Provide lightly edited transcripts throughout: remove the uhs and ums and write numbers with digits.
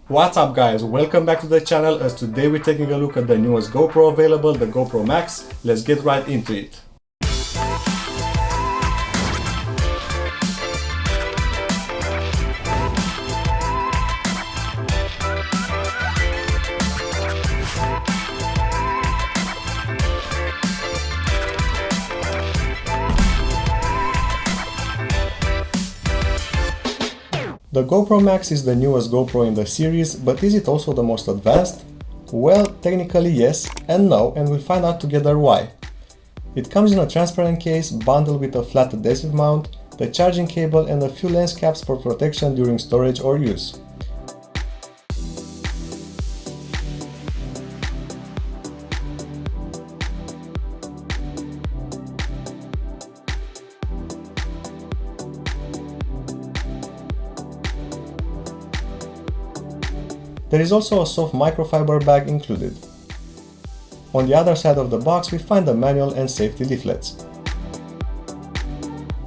What's up guys, welcome back to the channel as today we're taking a look at the newest GoPro available, the GoPro MAX. Let's get right into it. The GoPro MAX is the newest GoPro in the series, but is it also the most advanced? Well, technically yes and no, and we'll find out together why. It comes in a transparent case bundled with a flat adhesive mount, the charging cable and a few lens caps for protection during storage or use. There is also a soft microfiber bag included. On the other side of the box we find the manual and safety leaflets.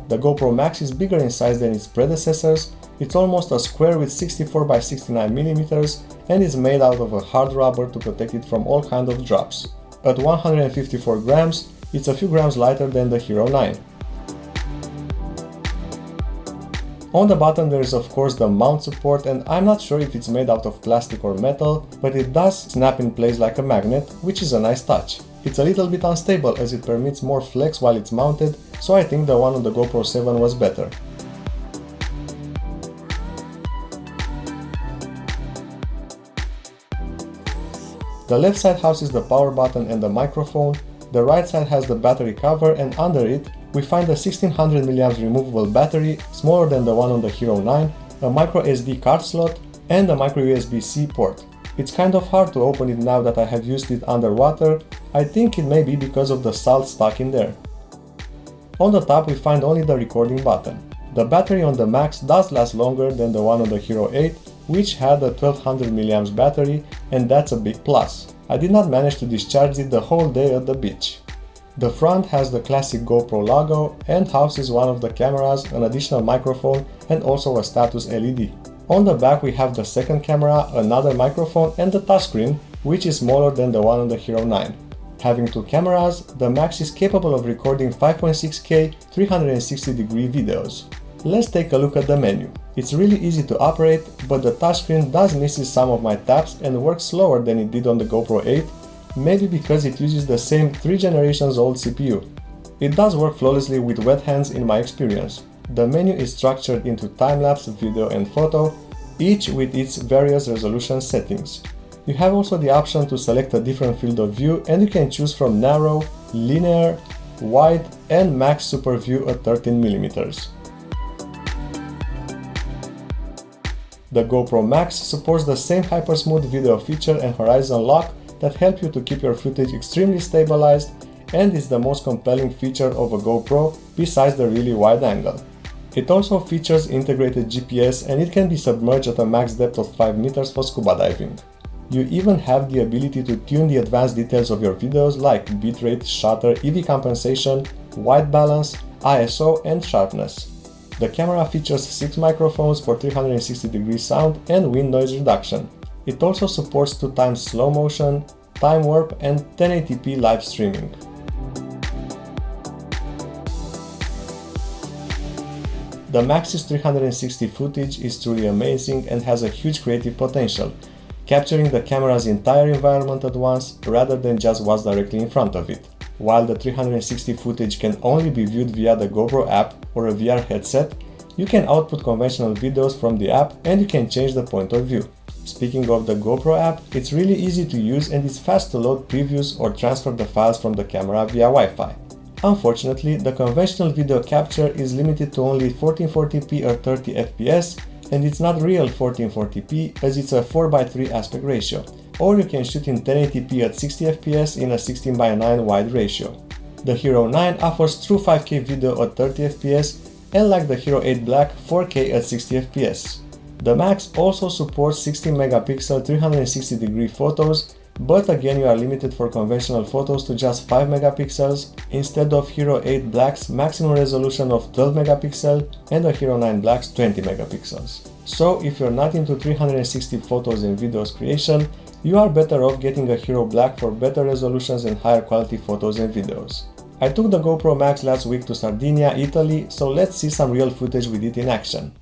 The GoPro MAX is bigger in size than its predecessors. It's almost a square with 64 by 69 mm and is made out of a hard rubber to protect it from all kinds of drops. At 154 grams, it's a few grams lighter than the Hero 9. On the bottom there is of course the mount support, and I'm not sure if it's made out of plastic or metal, but it does snap in place like a magnet, which is a nice touch. It's a little bit unstable as it permits more flex while it's mounted, so I think the one on the GoPro 7 was better. The left side houses the power button and the microphone, the right side has the battery cover, and under it we find a 1600 mAh removable battery, smaller than the one on the Hero 9, a micro SD card slot, and a micro USB-C port. It's kind of hard to open it now that I have used it underwater. I think it may be because of the salt stuck in there. On the top we find only the recording button. The battery on the Max does last longer than the one on the Hero 8, which had a 1200 mAh battery, and that's a big plus. I did not manage to discharge it the whole day at the beach. The front has the classic GoPro logo and houses one of the cameras, an additional microphone and also a status LED. On the back we have the second camera, another microphone and the touchscreen, which is smaller than the one on the Hero 9. Having two cameras, the Max is capable of recording 5.6K 360-degree videos. Let's take a look at the menu. It's really easy to operate, but the touchscreen does miss some of my taps and works slower than it did on the GoPro 8, maybe because it uses the same 3 generations old CPU. It does work flawlessly with wet hands in my experience. The menu is structured into time-lapse, video and photo, each with its various resolution settings. You have also the option to select a different field of view, and you can choose from narrow, linear, wide and max super view at 13mm. The GoPro MAX supports the same hyper-smooth video feature and horizon lock that help you to keep your footage extremely stabilized, and is the most compelling feature of a GoPro besides the really wide angle. It also features integrated GPS and it can be submerged at a max depth of 5 meters for scuba diving. You even have the ability to tune the advanced details of your videos like bitrate, shutter, EV compensation, white balance, ISO and sharpness. The camera features 6 microphones for 360-degree sound and wind noise reduction. It also supports 2x slow motion, time warp and 1080p live streaming. The Max's 360 footage is truly amazing and has a huge creative potential, capturing the camera's entire environment at once rather than just what's directly in front of it. While the 360 footage can only be viewed via the GoPro app or a VR headset, you can output conventional videos from the app and you can change the point of view. Speaking of the GoPro app, it's really easy to use and it's fast to load previews or transfer the files from the camera via Wi-Fi. Unfortunately, the conventional video capture is limited to only 1440p or 30 fps, and it's not real 1440p as it's a 4:3 aspect ratio, or you can shoot in 1080p at 60 fps in a 16:9 wide ratio. The Hero 9 offers true 5K video at 30 fps and, like the Hero 8 Black, 4K at 60 fps. The Max also supports 16 megapixel 360-degree photos, but again you are limited for conventional photos to just 5 megapixels instead of Hero 8 Black's maximum resolution of 12 megapixel and the Hero 9 Black's 20 megapixels. So if you're not into 360 photos and videos creation, you are better off getting a Hero Black for better resolutions and higher quality photos and videos. I took the GoPro MAX last week to Sardinia, Italy, so let's see some real footage with it in action.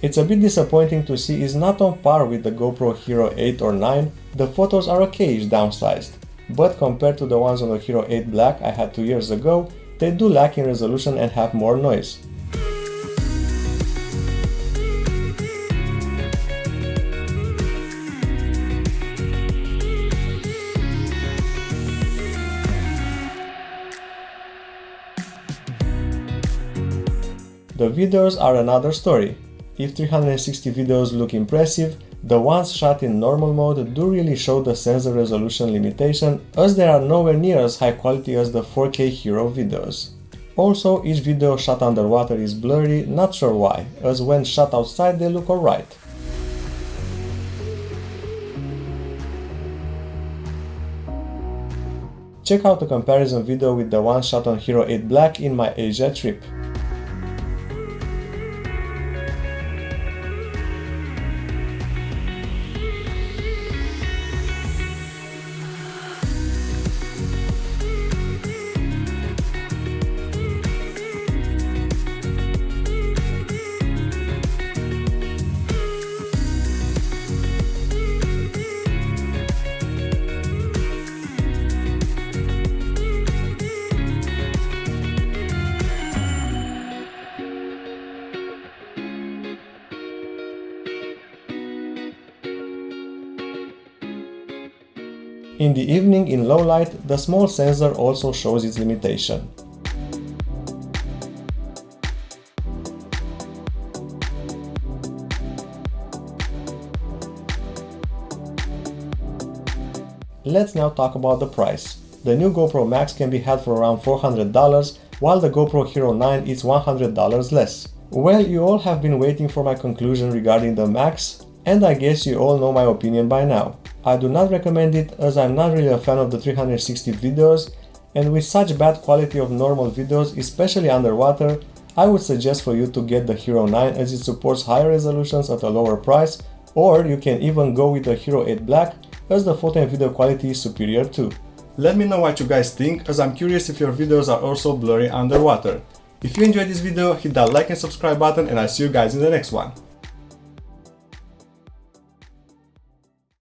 It's a bit disappointing to see it's not on par with the GoPro Hero 8 or 9, the photos are okay-ish downsized, but compared to the ones on the Hero 8 Black I had 2 years ago, they do lack in resolution and have more noise. The videos are another story. If 360 videos look impressive, the ones shot in normal mode do really show the sensor resolution limitation, as they are nowhere near as high quality as the 4K Hero videos. Also, each video shot underwater is blurry, not sure why, as when shot outside they look alright. Check out the comparison video with the one shot on Hero 8 Black in my Asia trip. In the evening in low light, the small sensor also shows its limitation. Let's now talk about the price. The new GoPro Max can be had for around $400, while the GoPro Hero 9 is $100 less. Well, you all have been waiting for my conclusion regarding the Max, and I guess you all know my opinion by now. I do not recommend it as I'm not really a fan of the 360 videos, and with such bad quality of normal videos, especially underwater, I would suggest for you to get the Hero 9 as it supports higher resolutions at a lower price, or you can even go with the Hero 8 Black as the photo and video quality is superior too. Let me know what you guys think, as I'm curious if your videos are also blurry underwater. If you enjoyed this video, hit that like and subscribe button, and I'll see you guys in the next one.